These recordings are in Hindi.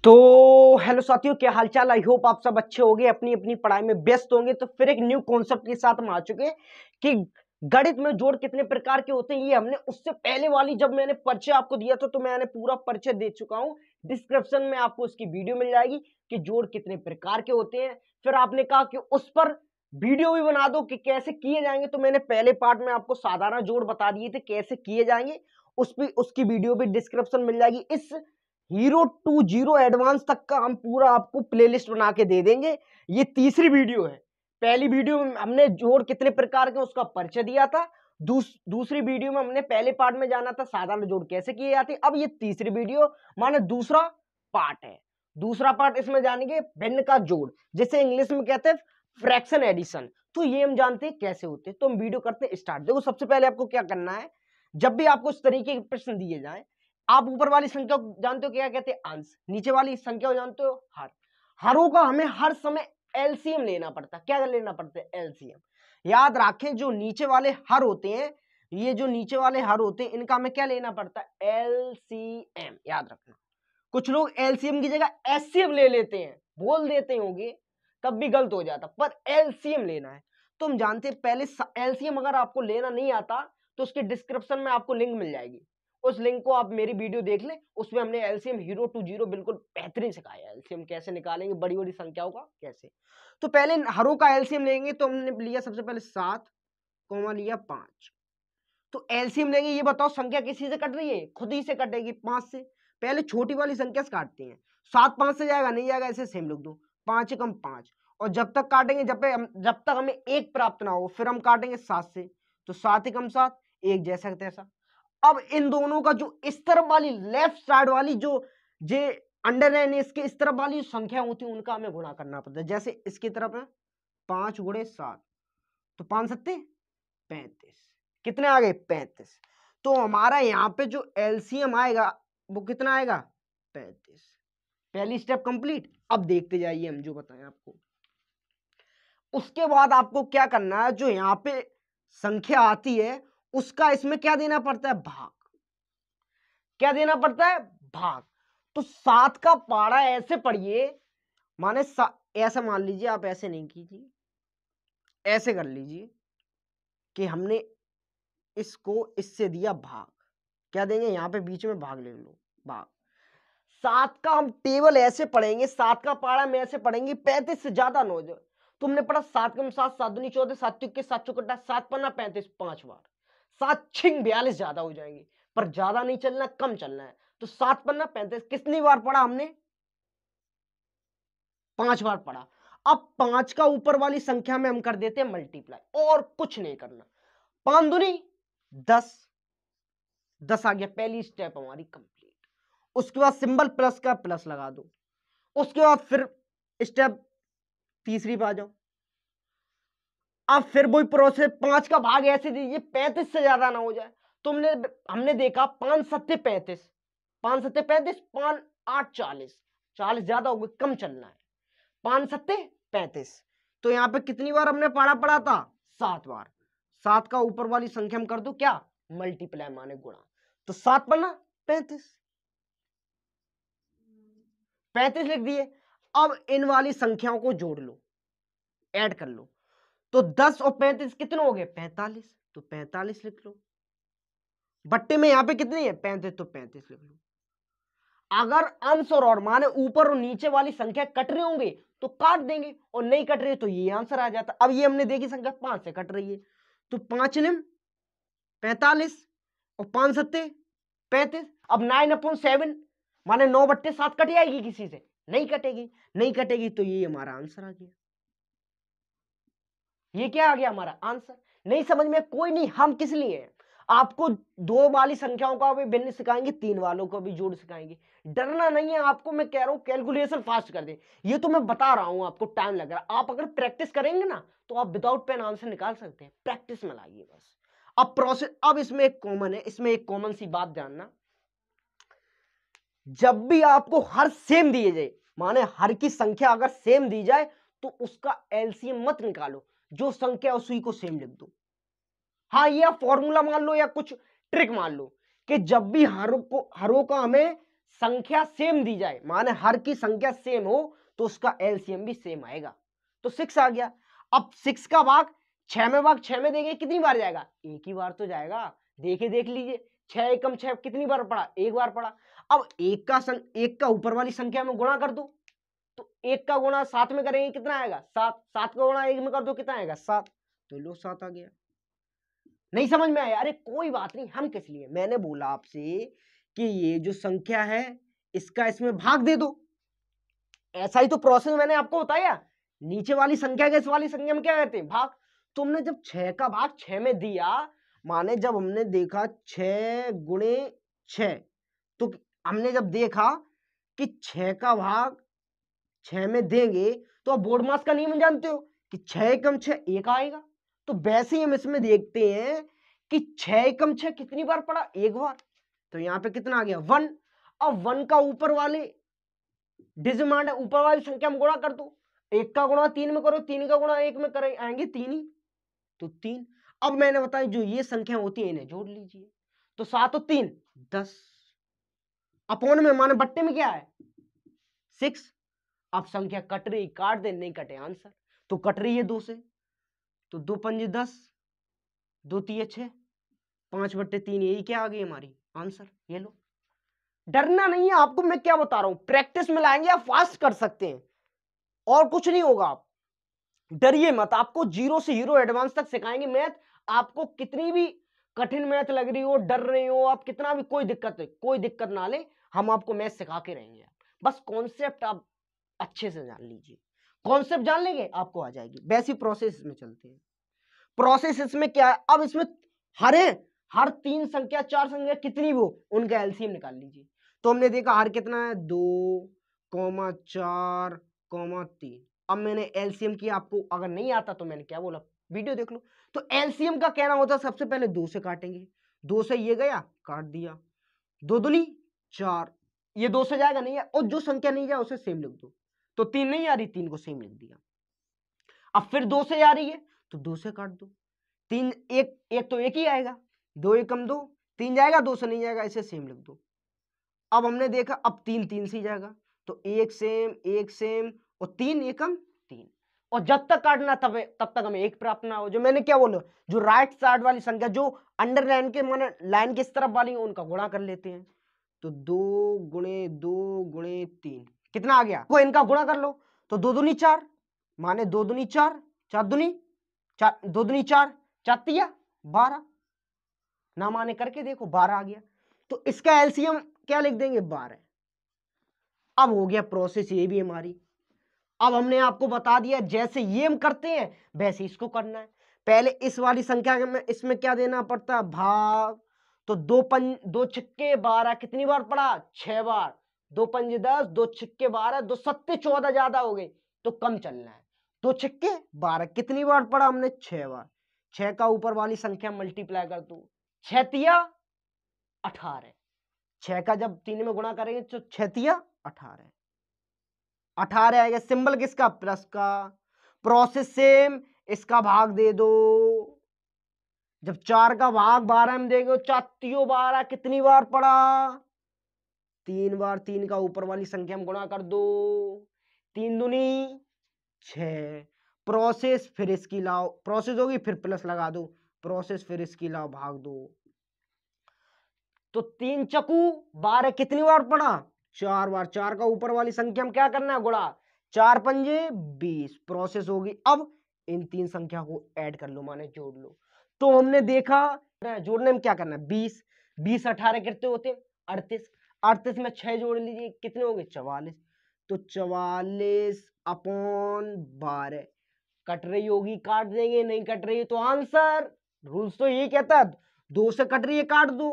तो हेलो साथियों, क्या हालचाल। आई होप आप सब अच्छे होंगे, अपनी अपनी पढ़ाई में व्यस्त होंगे। तो फिर एक न्यू कॉन्सेप्ट के साथ हम आ चुके हैं कि गणित में जोड़ कितने प्रकार के होते हैं। ये हमने उससे पहले वाली जब मैंने परिचय आपको दिया था तो मैंने पूरा परिचय दे चुका हूं। डिस्क्रिप्शन में आपको उसकी वीडियो मिल जाएगी कि जोड़ कितने प्रकार के होते हैं। फिर आपने कहा कि उस पर वीडियो भी बना दो कि कैसे किए जाएंगे। तो मैंने पहले पार्ट में आपको साधारण जोड़ बता दिए थे कैसे किए जाएंगे, उसकी वीडियो भी डिस्क्रिप्शन मिल जाएगी। इस हीरो टू जीरो एडवांस तक का हम पूरा आपको प्लेलिस्ट बना के दे देंगे। ये तीसरी वीडियो है। पहली वीडियो में हमने जोड़ कितने प्रकार के उसका परिचय दिया था। दूसरी वीडियो में हमने पहले पार्ट में जाना था साधारण जोड़ कैसे किए जाते। अब ये तीसरी वीडियो माने दूसरा पार्ट है। दूसरा पार्ट इसमें जानेंगे भिन्न का जोड़, जिसे इंग्लिश में कहते हैं फ्रैक्शन एडिशन। तो ये हम जानते हैं कैसे होते हैं। तो हम वीडियो करते हैं स्टार्ट। देखो, सबसे पहले आपको क्या करना है, जब भी आपको इस तरीके के प्रश्न दिए जाए, आप ऊपर वाली संख्या को जानते हो क्या कहते हैं, अंश। नीचे वाली संख्या को जानते हो, हर। हरों का हमें हर समय एलसीएम लेना पड़ता है। क्या लेना पड़ता है, एलसीएम। याद रखें, जो नीचे वाले हर होते हैं, ये जो नीचे वाले हर होते हैं, इनका हमें क्या लेना पड़ता है, एलसीएम। याद रखना, कुछ लोग एलसीएम की जगह एचसीएफ ले लेते हैं, बोल देते होंगे, तब भी गलत हो जाता, पर एलसीएम लेना है। तो हम जानते हैं पहले एलसीएम अगर आपको लेना नहीं आता तो उसके डिस्क्रिप्शन में आपको लिंक मिल जाएगी। उस लिंक को आप मेरी वीडियो देख लें, उसमें हमने एलसीएम हीरो टू जीरो बिल्कुल बेहतरीन सिखाया है। एलसीएम कैसे निकालेंगे बड़ी बड़ी संख्याओं का कैसे। तो पहले हरों का एलसीएम लेंगे। तो हमने लिया सबसे पहले 7 कॉमा लिया 5। तो एलसीएम लेंगे। ये बताओ संख्या किसी से कट रही है, खुद ही से कटेगी 5 से। पहले छोटी वाली संख्या से काटते हैं। 7 5 से जाएगा, नहीं जाएगा, ऐसे सेम लिख दो। 5 कम 5। और जब तक काटेंगे जब तक हमें 1 प्राप्त ना हो, फिर हम काटेंगे 7 से। तो 7 कम 7, 1 जैसा तैसा। अब इन दोनों का जो इस तरफ वाली लेफ्ट साइड वाली जो जे अंडर एन इसके इस तरफ वाली संख्या होती है, उनका हमें गुणा करना पड़ता है। जैसे इसकी तरफ है 5 गुणे 7, तो 5 सत्ते 35। कितने आ गए, 35। तो हमारा यहाँ पे जो एलसीएम आएगा वो कितना आएगा, 35। पहली स्टेप कंप्लीट। अब देखते जाइए हम जो बताएं आपको। उसके बाद आपको क्या करना है, जो यहाँ पे संख्या आती है उसका इसमें क्या देना पड़ता है, भाग। क्या देना पड़ता है, भाग। तो 7 का पारा ऐसे पढ़िए, माने ऐसा मान लीजिए, आप ऐसे नहीं कीजिए, ऐसे कर लीजिए कि हमने इसको इससे दिया भाग। क्या देंगे, यहां पे बीच में भाग ले लो, भाग। 7 का हम टेबल ऐसे पढ़ेंगे, 7 का पारा में ऐसे पढ़ेंगे, 35 से ज्यादा न हो जाए। तुमने पढ़ा 7 कम 7, 7 दूनी 14, 7 के 7 चौकटा 7 पन्ना 35, 5 बार। 7 छिंग 42 ज्यादा हो जाएंगे, पर ज्यादा नहीं चलना, कम चलना है। तो 7 पन्ना 35 कितनी बार पढ़ा हमने, 5 बार पढ़ा। अब 5 का ऊपर वाली संख्या में हम कर देते हैं मल्टीप्लाई, और कुछ नहीं करना। 5 दूनी 10, 10 आ गया। पहली स्टेप हमारी कंप्लीट। उसके बाद सिंबल प्लस का प्लस लगा दो। उसके बाद फिर स्टेप तीसरी पे आ जाओ। अब फिर वही प्रोसेस, 5 का भाग ऐसे दीजिए 35 से ज्यादा ना हो जाए। तुमने हमने देखा 5 सत्ते 35, 5 सत्ते 35, 5 8 40, 40 ज्यादा हो गए, कम चलना है। 5 सत्ते 35। तो यहाँ पे कितनी बार हमने पढ़ा था, 7 बार। 7 का ऊपर वाली संख्या हम कर दो क्या, मल्टीप्लाई माने गुणा। तो 7 पन्ना 35, 35 लिख दिए। अब इन वाली संख्याओं को जोड़ लो, ऐड कर लो। तो 10 और 35 कितने हो गए, 45। तो 45 लिख लो। बट्टे में यहां पे कितनी है, 35, तो 35 लिख लो। अगर अंश और ओड माने ऊपर और नीचे वाली संख्या कट रही होंगे तो काट देंगे, और नहीं कट रही तो ये आंसर आ जाता। अब ये हमने देखी संख्या 5 से कट रही है, तो 5 निम 45 और 5 सत्ते 35। अब 9/7 माने 9/7 कट जाएगी किसी से, नहीं कटेगी। नहीं कटेगी तो ये हमारा आंसर आ गया। ये क्या आ गया, हमारा आंसर। नहीं समझ में, कोई नहीं, हम किस लिए आपको 2 वाली संख्याओं का भी भिन्न सिखाएंगे, 3 वालों का भी जोड़ सिखाएंगे। डरना नहीं है आपको, मैं कह रहा हूं कैलकुलेशन फास्ट कर दे। ये तो मैं बता रहा हूं, आपको टाइम लग रहा है। आप अगर प्रैक्टिस करेंगे ना तो आप विदाउट पेन आंसर निकाल सकते हैं। प्रैक्टिस में लाइए बस। अब प्रोसेस, अब इसमें एक कॉमन है, इसमें एक कॉमन सी बात जानना, जब भी आपको हर सेम दिए जाए, माने हर की संख्या अगर सेम दी जाए तो उसका एलसीएम मत निकालो, जो संख्या उसी को सेम लिख दो। हाँ, ये फॉर्मूला मान लो या कुछ ट्रिक मान लो कि जब भी हरों का हमें संख्या सेम दी जाए, माने हर की संख्या सेम हो तो उसका एलसीएम भी सेम आएगा। तो 6 आ गया। अब 6 का भाग 6 में भाग 6 में देंगे कितनी बार जाएगा, एक ही बार तो जाएगा। देख लीजिए 6 एकम 6 कितनी बार पड़ा, एक बार पड़ा। अब एक का ऊपर वाली संख्या में गुणा कर दो, तो एक का गुणा 7 में करेंगे कितना आएगा 7, 7 का गुणा 1 में कर दो कितना आएगा 7, तो लो 7 आ गया। नहीं समझ में आया? अरे कोई बात नहीं, हम किस लिए, मैंने बोला आपसे कि ये जो संख्या है इसका इसमें भाग दे दो, ऐसा ही तो प्रोसेस मैंने आपको बताया। नीचे वाली संख्या के इस वाली संख्या में क्या कहते हैं, भाग। तो हमने जब 6 का भाग 6 में दिया, माने जब हमने देखा 6 गुणे 6, तो हमने जब देखा कि 6 का भाग 6 में देंगे तो आप बोर्ड मास का नियम जानते हो कि 6 कम 6 1 आएगा। तो वैसे ही हम इसमें देखते हैं कि 6 कम 6 कितनी बार पड़ा, एक बार। तो यहां पे कितना आ गया 1। अब 1 का ऊपर वाले डिजिट है, ऊपर वाली संख्या में गुणा कर दो, 1 का गुणा 3 में करो, 3 का गुणा 1 में करें आएंगे 3 ही, तो 3। अब मैंने बताया जो ये संख्या होती है इन्हें जोड़ लीजिए, तो 7 और 3 10, अपॉन में माने बट्टे में क्या है 6। अब संख्या कट रही, काट दे, नहीं कटे आंसर, तो कट रही है 2 से, तो 2 पंजे 10, 2 तिये 6, 5/3, यही क्या आ गई हमारी आंसर। ये लो, डरना नहीं है आपको, मैं क्या बता रहा हूं, प्रैक्टिस में लाएंगे आप फास्ट कर सकते हैं और कुछ नहीं होगा। आप डरिए मत, आपको 0 से हीरो एडवांस तक सिखाएंगे मैथ। आपको कितनी भी कठिन मैथ लग रही हो, डर रहे हो आप कितना भी, कोई दिक्कत नहीं, कोई दिक्कत ना ले, हम आपको मैथ सिखा के रहेंगे। बस कॉन्सेप्ट आप अच्छे से जान लीजिए, कॉन्सेप्ट जान लेंगे आपको आ जाएगी। वैसी प्रोसेस में चलते हैं। प्रोसेस इसमें क्या है, अब इसमें हर 3 संख्या 4 संख्या कितनी भी हो उनका एलसीएम निकाल लीजिए। तो हमने देखा हर कितना है 2, 4, 3। अब मैंने एलसीएम किया, आपको अगर नहीं आता तो मैंने क्या बोला, वीडियो देख लो। तो एलसीएम का कहना होता है सबसे पहले 2 से काटेंगे, 2 से ये गया काट दिया, 2 दूनी 4, ये 2 से जाएगा नहीं है, और जो संख्या नहीं जाए उसे सेम लिख दो। तो 3 नहीं आ रही, 3 को सेम लिख दिया। अब फिर 2 से आ रही है तो 2 से काट दो, 3 एक तो एक ही आएगा, 2 एकम 2, 3 जाएगा, 2 से नहीं जाएगा, इसे सेम लिख दो। अब हमने देखा अब 3 से जाएगा, तो एक सेम और 3 एकम 3, और जब तक काटना तब तक हमें एक प्राप्त ना हो। जो मैंने क्या बोला, जो राइट साइड वाली संख्या जो अंडर लाइन के माने लाइन की इस तरफ वाली उनका गुणा कर लेते हैं। तो 2 × 3 कितना आ गया, वो इनका गुणा कर लो, तो 2 दूनी 4, माने 2 दूनी 4, 4 दूनी 4, 2 दूनी 4, 4 तिया 12, ना माने करके देखो 12 आ गया। तो इसका एलसीएम क्या लिख देंगे 12। अब हो गया प्रोसेस ये भी हमारी। अब हमने आपको बता दिया जैसे ये हम करते हैं वैसे इसको करना है। पहले इस वाली संख्या में इसमें क्या देना पड़ता है, भाग। तो 2 छिक्के 12 कितनी बार पड़ा, 6 बार, 2 पंजे 10, 2 छिक्के 12, 2 सत्ते 14 ज्यादा हो गए तो कम चलना है। 2 छिक्के 12 कितनी बार पड़ा हमने, 6 बार, 6 का ऊपर वाली संख्या मल्टीप्लाई कर दो, 6 तिया 18, 6 का जब 3 में गुणा करेंगे तो 6 तिया 18, 18 आएगा। सिंबल किसका, प्लस का। प्रोसेस सेम, इसका भाग दे दो। जब 4 का भाग 12 में देंगे 4 तियो 12 कितनी बार पड़ा, 3 बार, 3 का ऊपर वाली संख्या में गुणा कर दो, 3 दूनी 6। प्रोसेस फिर इसकी लाओ, प्रोसेस होगी फिर प्लस लगा दो, प्रोसेस फिर इसकी लाओ भाग दो। तो 3 चकू 12 कितनी बार पड़ा, 4 बार, 4 का ऊपर वाली संख्या में क्या करना है गुणा, 4 पंजे 20, प्रोसेस होगी। अब इन 3 संख्या को ऐड कर लो, माने जोड़ लो। तो हमने देखा जोड़ने में क्या करना है, 20 20 18 कितने होते 38, 38 में 6 जोड़ लीजिए कितने होंगे 44, तो 44 अपॉन 12। कट रही होगी काट देंगे, नहीं कट रही है तो आंसर, रूल्स तो यही कहता है 2 से कट रही है काट दो,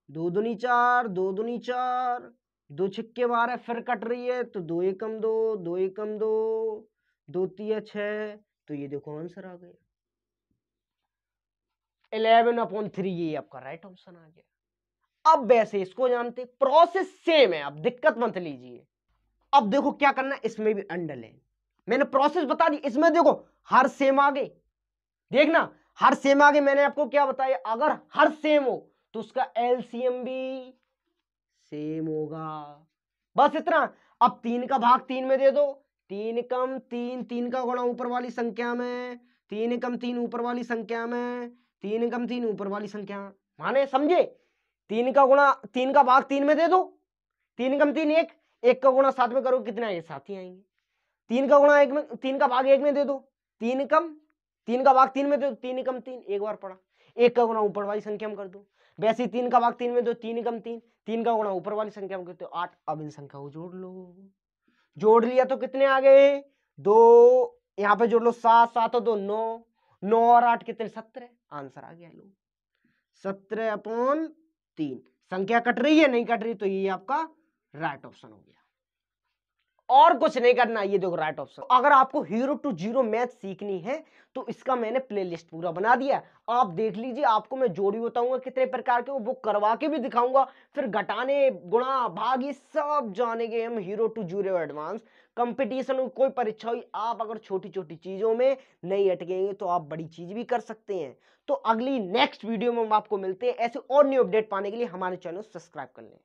2 दूनी 4, 2 दूनी 4, 2 छिक्के 12, फिर कट रही है तो 2 एकम 2, 2 एकम 2, 2 तिया 6, तो ये देखो आंसर आ गया 11/3, ये आपका राइट ऑप्शन आ गया। अब वैसे इसको जानते, प्रोसेस सेम है, अब दिक्कत मत लीजिए। अब देखो क्या करना है, इसमें भी अंडरलाइन, मैंने प्रोसेस बता दी, इसमें देखो हर सेम आगे, देखना हर सेम आगे। मैंने आपको क्या बताया, अगर हर सेम हो तो उसका एलसीएम भी सेम होगा। बस इतना। अब 3 का भाग 3 में दे दो, 3 कम 3, 3 का गुणा ऊपर वाली संख्या में, 3 कम 3 ऊपर वाली संख्या में, 3 कम 3 ऊपर वाली संख्या में, माने समझे? 3 का गुणा 3 का भाग 3 में दे दो, 3 कम 3 1, 1 का गुणा 7 में करो कितने आएंगे? 7 ही आएंगे। 3 का गुणा 1 में, 3 का भाग 1 में दे दो, 3 कम 3 का भाग 3 में दे दो, 3 कम 3 एक बार पढ़ा, 1 का गुणा ऊपर वाली संख्या में कर दो, वैसे ही 3 का भाग 3 में दो, 3 कम 3, 3 का गुणा ऊपर वाली संख्या में करते हो 8। अब इन संख्या को जोड़ लो, जोड़ लिया तो कितने आ गए? 2, यहाँ पे जोड़ लो 7, 7 और 2 9, 9 और 8 कितने? 17। आंसर आ गया लो 17/3। संख्या कट रही है? नहीं कट रही, तो ये आपका राइट ऑप्शन हो गया, और कुछ नहीं करना। ये देखो राइट ऑप्शन। अगर आपको हीरो टू जीरो मैथ सीखनी है तो इसका मैंने प्लेलिस्ट पूरा बना दिया, आप देख लीजिए। आपको मैं जोड़ी बताऊंगा कितने प्रकार के, वो करवा के भी दिखाऊंगा, फिर घटाने गुणा भाग ये सब जानेंगे हम hero to zero advance. Competition कोई परीक्षा हुई, आप अगर छोटी छोटी चीजों में नहीं अटकेंगे तो आप बड़ी चीज भी कर सकते हैं। तो अगली नेक्स्ट वीडियो में हम आपको मिलते हैं। ऐसे और न्यू अपडेट पाने के लिए हमारे चैनल सब्सक्राइब कर लें।